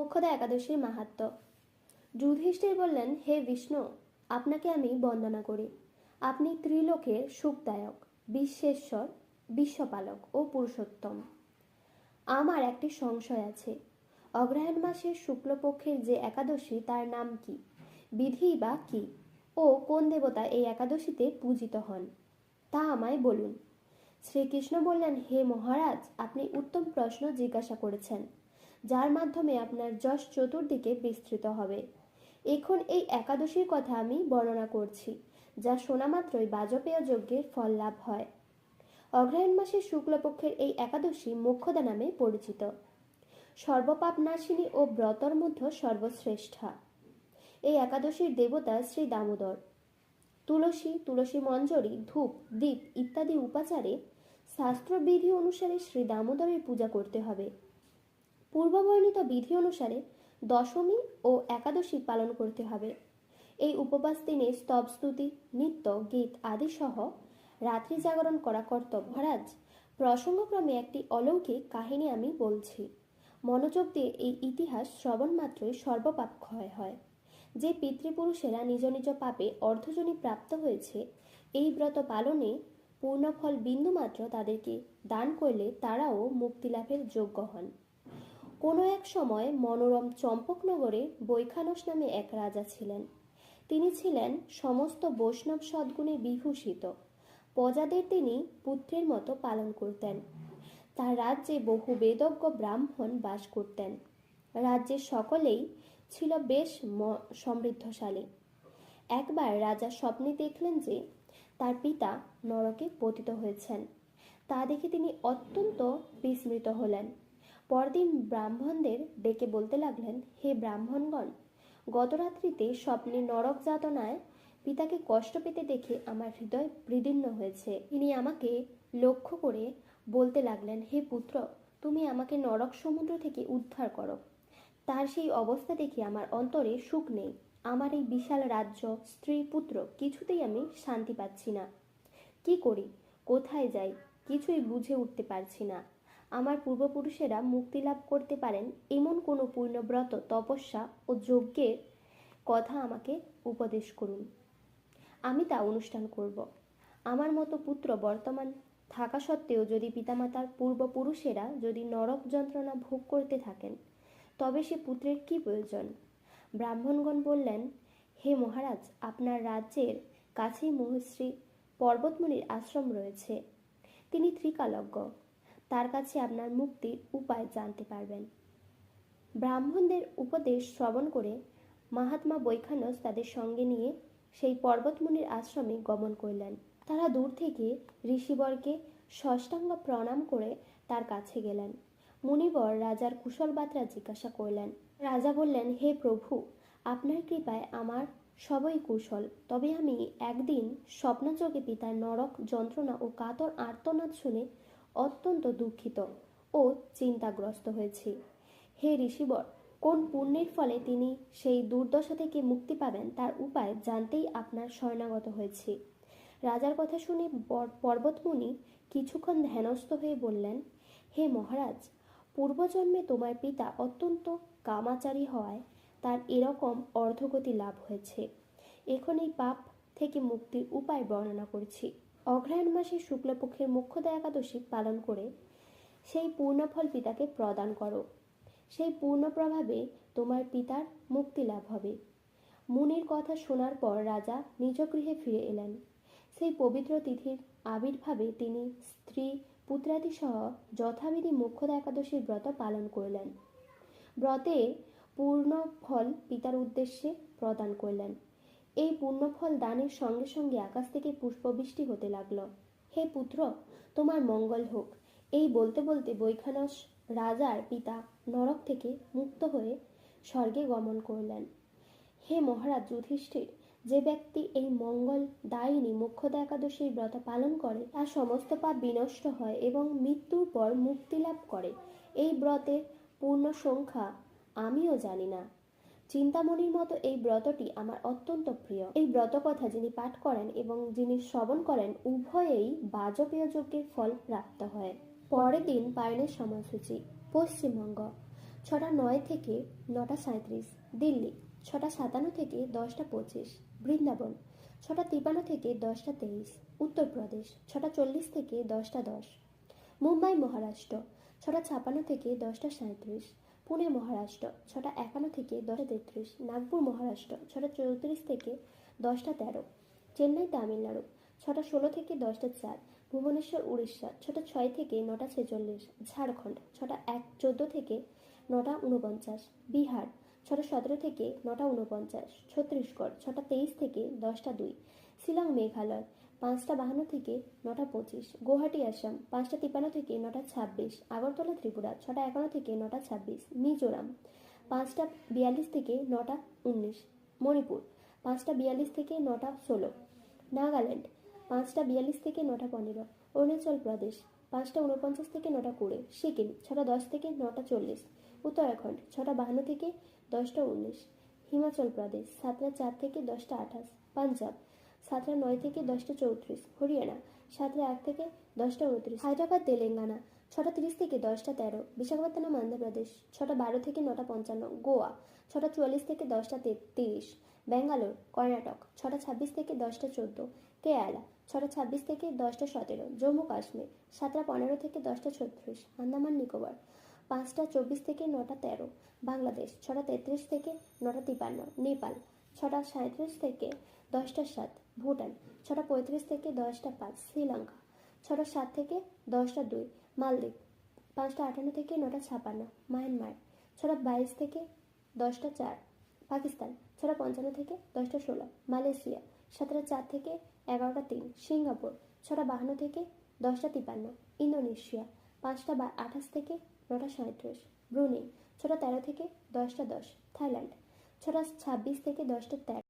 মোক্ষদা একাদশীর মাহাত্ম্য। যুধিষ্ঠির বললেন, হে বিষ্ণু, আপনাকে আমি বন্দনা করি। আপনি ত্রিলোকের সুখদায়ক, বিশ্বেশ্বর, বিশ্বপালক ও পুরুষোত্তম। আমার একটি সংশয় আছে। অগ্রহায়ণ মাসের শুক্লপক্ষের যে একাদশী, তার নাম কি, বিধি বা কি, ও কোন দেবতা এই একাদশীতে পূজিত হন, তা আমায় বলুন। শ্রীকৃষ্ণ বললেন, হে মহারাজ, আপনি উত্তম প্রশ্ন জিজ্ঞাসা করেছেন, যার মাধ্যমে আপনার যশ চতুর্দিকে বিস্তৃত হবে। এখন এই একাদশীর কথা আমি বর্ণনা করছি, যা শোনা মাত্রই বাজপেয় যজ্ঞের ফল লাভ হয়। অগ্রহায়ণ মাসের শুক্লপক্ষের এই একাদশী মোক্ষদা নামে পরিচিত। সর্বপাপ নাশিনী ও ব্রতর মধ্যে সর্বশ্রেষ্ঠা। এই একাদশীর দেবতা শ্রী দামোদর। তুলসী মঞ্জরি, ধূপ, দীপ ইত্যাদি উপাচারে শাস্ত্রবিধি অনুসারে শ্রী দামোদরের পূজা করতে হবে। পূর্ববর্ণিত বিধি অনুসারে দশমী ও একাদশী পালন করতে হবে। এই উপবাস দিনে স্তব, স্তুতি, নৃত্য, গীত আদি সহ রাত্রি জাগরণ করা কর্তব্য। মহারাজ, প্রসঙ্গক্রমে একটি অলৌকিক কাহিনী আমি বলছি। মনোযোগ দিয়ে এই ইতিহাস শ্রবণ মাত্রই সর্বপাপ ক্ষয় হয়। যে পিতৃপুরুষেরা নিজ নিজ পাপে অর্ধজনী প্রাপ্ত হয়েছে, এই ব্রত পালনে পূর্ণফল বিন্দুমাত্র তাদেরকে দান করলে তারাও মুক্তিলাভের যোগ্য হন। কোনো এক সময় মনোরম চম্পকনগরে বৈখানস নামে এক রাজা ছিলেন। তিনি ছিলেন সমস্ত বৈষ্ণব সদ্গুণে বিভূষিত। প্রজাদের তিনি পুত্রের মতো পালন করতেন। তার রাজ্যে বহু বেদজ্ঞ ব্রাহ্মণ বাস করতেন। রাজ্যের সকলেই ছিল বেশ সমৃদ্ধশালী। একবার রাজা স্বপ্নে দেখলেন যে তার পিতা নরকে পতিত হয়েছেন। তা দেখে তিনি অত্যন্ত বিস্মিত হলেন। পরদিন ব্রাহ্মণদের ডেকে বলতে লাগলেন, হে ব্রাহ্মণগণ, গতরাত্রিতে স্বপ্নে নরক যাতনায় পিতাকে কষ্ট পেতে দেখে আমার হৃদয় বিদীর্ণ হয়েছে। তিনি আমাকে লক্ষ্য করে বলতে লাগলেন, হে পুত্র, তুমি আমাকে নরক সমুদ্র থেকে উদ্ধার করো। তার সেই অবস্থা দেখে আমার অন্তরে সুখ নেই। আমার এই বিশাল রাজ্য, স্ত্রী, পুত্র কিছুতেই আমি শান্তি পাচ্ছি না। কি করি, কোথায় যাই, কিছুই বুঝে উঠতে পারছি না। আমার পূর্বপুরুষেরা মুক্তি লাভ করতে পারেন এমন কোনো পূর্ণব্রত, তপস্যা ও যজ্ঞের কথা আমাকে উপদেশ করুন। আমি তা অনুষ্ঠান করব। আমার মতো পুত্র বর্তমান থাকা সত্ত্বেও যদি পিতামাতার পূর্বপুরুষেরা যদি নরক যন্ত্রণা ভোগ করতে থাকেন, তবে সে পুত্রের কি প্রয়োজন? ব্রাহ্মণগণ বললেন, হে মহারাজ, আপনার রাজ্যের কাছেই মহর্ষি পর্বতমুনির আশ্রম রয়েছে। তিনি ত্রিকালজ্ঞ। তার কাছে আপনার মুক্তির উপায় জানতে পারবেন। ব্রাহ্মণদের উপদেশ শ্রবণ করে মহাত্মা বৈখানস তাদের সঙ্গে নিয়ে সেই পর্বতমুনির আশ্রমে গমন করলেন। তারা দূর থেকে ঋষিবরকে ষষ্ঠাঙ্গ প্রণাম করে তার কাছে গেলেন। মুনিবর রাজার কুশল বার্তা জিজ্ঞাসা করলেন। রাজা বললেন, হে প্রভু, আপনার কৃপায় আমার সবই কুশল। তবে আমি একদিন স্বপ্নযোগে পিতার নরক যন্ত্রণা ও কাতর আর্তনাদ শুনে অত্যন্ত দুঃখিত ও চিন্তাগ্রস্ত হয়েছি। হে ঋষিবর, কোন পুণ্যের ফলে তিনি সেই দুর্দশা থেকে মুক্তি পাবেন তার উপায় জানতেই আপনার শরণাগত হয়েছি। রাজার কথা শুনে পর্বতমুনি কিছুক্ষণ ধ্যানস্থ হয়ে বললেন, হে মহারাজ, পূর্বজন্মে তোমার পিতা অত্যন্ত কামাচারী হওয়ায় তার এরকম অর্ধগতি লাভ হয়েছে। এখন এই পাপ থেকে মুক্তির উপায় বর্ণনা করছি। অগ্রহায়ণ মাসে শুক্লপক্ষের মোক্ষদা একাদশী পালন করে সেই পূর্ণফল পিতাকে প্রদান করো। সেই পূর্ণ প্রভাবে তোমার পিতার মুক্তি লাভ হবে। মুনির কথা শোনার পর রাজা নিজ গৃহে ফিরে এলেন। সেই পবিত্র তিথির আবির্ভাবে তিনি স্ত্রী, পুত্রাদি সহ যথাবিধি মোক্ষদা একাদশীর ব্রত পালন করলেন। ব্রতে পূর্ণ ফল পিতার উদ্দেশ্যে প্রদান করলেন। এই পূর্ণফল দানের সঙ্গে সঙ্গে আকাশ থেকে পুষ্পবৃষ্টি হতে লাগল। হে পুত্র, তোমার মঙ্গল হোক। এই বলতে বলতে বৈখানস রাজার পিতা নরক থেকে মুক্ত হয়ে স্বর্গে গমন করলেন। হে মহারাজ যুধিষ্ঠির, যে ব্যক্তি এই মঙ্গল দায়িনী মোক্ষদা একাদশীর ব্রত পালন করে তার সমস্ত পাপ বিনষ্ট হয় এবং মৃত্যুর পর মুক্তি লাভ করে। এই ব্রতের পূর্ণ সংখ্যা আমিও জানি না। চিন্তামণির মতো এই ব্রতটি আমার অত্যন্ত প্রিয়। এই ব্রত কথা যিনি পাঠ করেন এবং যিনি শ্রবণ করেন, উভয়েই বাজপেয় যজ্ঞের ফল প্রাপ্ত হয়। পরের দিন পালনের সময়সূচি। পশ্চিমবঙ্গ। ছটা 9 থেকে 9টা 37, দিল্লি 6টা 57 থেকে 10টা 25, বৃন্দাবন 6টা 53 থেকে 10টা 23, উত্তরপ্রদেশ 6টা 40 থেকে 10টা 10, মুম্বাই মহারাষ্ট্র 6টা 56 থেকে 10টা 37, পুনে মহারাষ্ট্র 6টা 51 থেকে 10টা 33, নাগপুর মহারাষ্ট্র 6টা 34 থেকে 10টা 13, চেন্নাই তামিলনাড়ু 6টা 16 থেকে 10টা 4, ভুবনেশ্বর উড়িষ্যা 6টা 6 থেকে 9টা 46, ঝাড়খণ্ড 6টা 14 থেকে 9টা 49, বিহার 6টা 17 থেকে 9টা 49, ছত্তিশগড় 6টা 23 থেকে 10টা 2, শিলং মেঘালয় 5টা 52 থেকে 9টা 25, গুয়াহাটি আসাম 5টা 53 থেকে 9টা 26, আগরতলা ত্রিপুরা 6টা 51 থেকে 9টা 26, মিজোরাম 5টা 42 থেকে 9টা 19, মণিপুর 5টা 42 থেকে 9টা 16, নাগাল্যান্ড 5টা 42 থেকে 9টা 15, অরুণাচল প্রদেশ 5টা 49 থেকে 9টা 20, সিকিম 6টা 10 থেকে 9টা 40, উত্তরাখণ্ড 6টা 52 থেকে 10টা 19, হিমাচল প্রদেশ 7টা 4 থেকে 10টা 28, পাঞ্জাব 7টা 9 থেকে 10টা 34, হরিয়ানা 7টা 1 থেকে 10টা 29, হায়দ্রাবাদ তেলেঙ্গানা 6টা 30 থেকে 10টা 13, বিশাখাপত্তনম অন্ধ্রপ্রদেশ 6টা 12 থেকে 9টা 55, গোয়া 6টা 44 থেকে 10টা 30, ব্যাঙ্গালোর কর্ণাটক 6টা 26 থেকে 10টা 14, কেরালা 6টা 26 থেকে 10টা 17, জম্মু কাশ্মীর 7টা 15 থেকে 10টা 36, আন্দামান নিকোবর 5টা 24 থেকে 9টা 13, বাংলাদেশ 6টা 33 থেকে 9টা 53, নেপাল 6টা 37 থেকে 10টা 7, ভুটান 6টা 35 থেকে 10টা 5, শ্রীলঙ্কা 6টা 7 থেকে 10টা 2, মালদ্বীপ 5টা 58 থেকে 9টা 56, মায়ানমার 6টা 22 থেকে 10টা 4, পাকিস্তান 6টা 55 থেকে 10টা 16, মালয়েশিয়া 7টা 4 থেকে 11টা 3, সিঙ্গাপুর 6টা 52 থেকে 10টা 53, ইন্দোনেশিয়া 5টা 28 থেকে 9টা 37, ব্রুনেই 6টা 13 থেকে 10টা 10, থাইল্যান্ড 6টা 26 থেকে 10টা 13,